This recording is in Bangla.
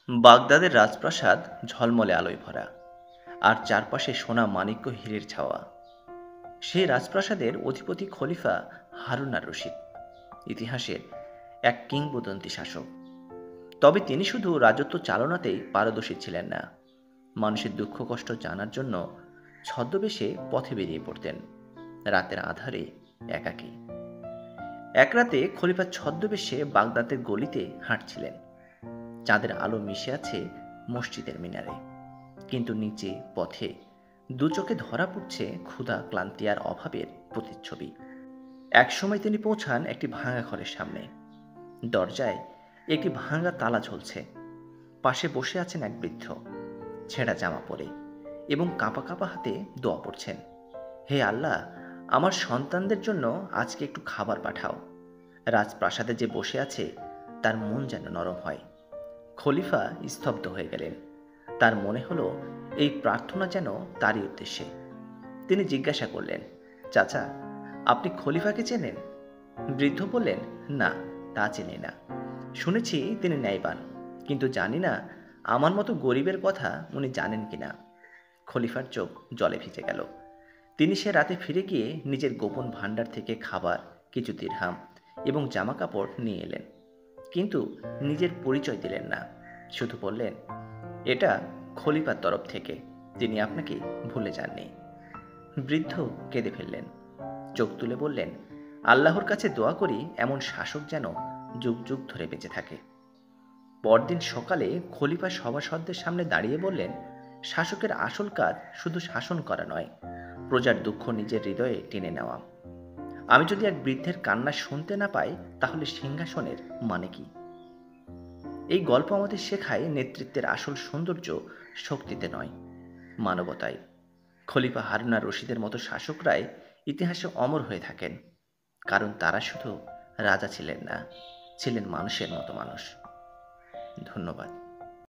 বাগদাদের রাজপ্রাসাদ ঝলমলে আলোয় ভরা, আর চারপাশে সোনা মাণিক্য হীরের ছাওয়া। সেই রাজপ্রাসাদের অধিপতি খলিফা হারুন আর রশিদ, ইতিহাসের এক কিংবদন্তি শাসক। তবে তিনি শুধু রাজত্ব চালনাতেই পারদর্শী ছিলেন না, মানুষের দুঃখ কষ্ট জানার জন্য ছদ্মবেশে পথে বেরিয়ে পড়তেন, রাতের আধারে একাকী। এক রাতে খলিফা ছদ্মবেশে বাগদাদের গলিতে হাঁটছিলেন। চাঁদের আলো মিশে আছে মসজিদের মিনারে, কিন্তু নিচে পথে দু চোখে ধরা পড়ছে ক্ষুধা, ক্লান্তি আর অভাবের প্রতিচ্ছবি। একসময় তিনি পৌঁছান একটি ভাঙা ঘরের সামনে। দরজায় একটি ভাঙা তালা ঝুলছে। পাশে বসে আছেন এক বৃদ্ধ, ছেঁড়া জামা পরে এবং কাঁপা কাঁপা হাতে দোয়া পড়ছেন। হে আল্লাহ, আমার সন্তানদের জন্য আজকে একটু খাবার পাঠাও। রাজপ্রাসাদে যে বসে আছে তার মন যেন নরম হয়। খলিফা স্তব্ধ হয়ে গেলেন। তার মনে হলো এই প্রার্থনা যেন তারই উদ্দেশ্যে। তিনি জিজ্ঞাসা করলেন, চাচা, আপনি খলিফাকে চেনেন? বৃদ্ধ বললেন, না, তা চিনি না। শুনেছি তিনি ন্যায়বান, কিন্তু জানি না আমার মতো গরিবের কথা উনি জানেন কিনা। খলিফার চোখ জলে ভিজে গেল। তিনি সে রাতে ফিরে গিয়ে নিজের গোপন ভাণ্ডার থেকে খাবার, কিছু দিরহাম এবং জামা কাপড় নিয়ে এলেন, কিন্তু নিজের পরিচয় দিলেন না। শুধু বললেন, এটা খলিফার তরফ থেকে, তিনি আপনাকে ভুলে যাননি। বৃদ্ধ কেঁদে ফেললেন, চোখ তুলে বললেন, আল্লাহর কাছে দোয়া করি এমন শাসক যেন যুগ যুগ ধরে বেঁচে থাকে। পরদিন সকালে খলিফা সভাসদদের সামনে দাঁড়িয়ে বললেন, শাসকের আসল কাজ শুধু শাসন করা নয়, প্রজার দুঃখ নিজের হৃদয়ে টেনে নেওয়া। আমি যদি এক বৃদ্ধের কান্না শুনতে না পাই, তাহলে সিংহাসনের মানে কি? এই গল্প আমাদের শেখায় নেতৃত্বের আসল সৌন্দর্য শক্তিতে নয়, মানবতায়। খলিফা হারুন আর রশিদের মতো শাসকরাই ইতিহাসে অমর হয়ে থাকেন, কারণ তারা শুধু রাজা ছিলেন না, ছিলেন মানুষের মতো মানুষ। ধন্যবাদ।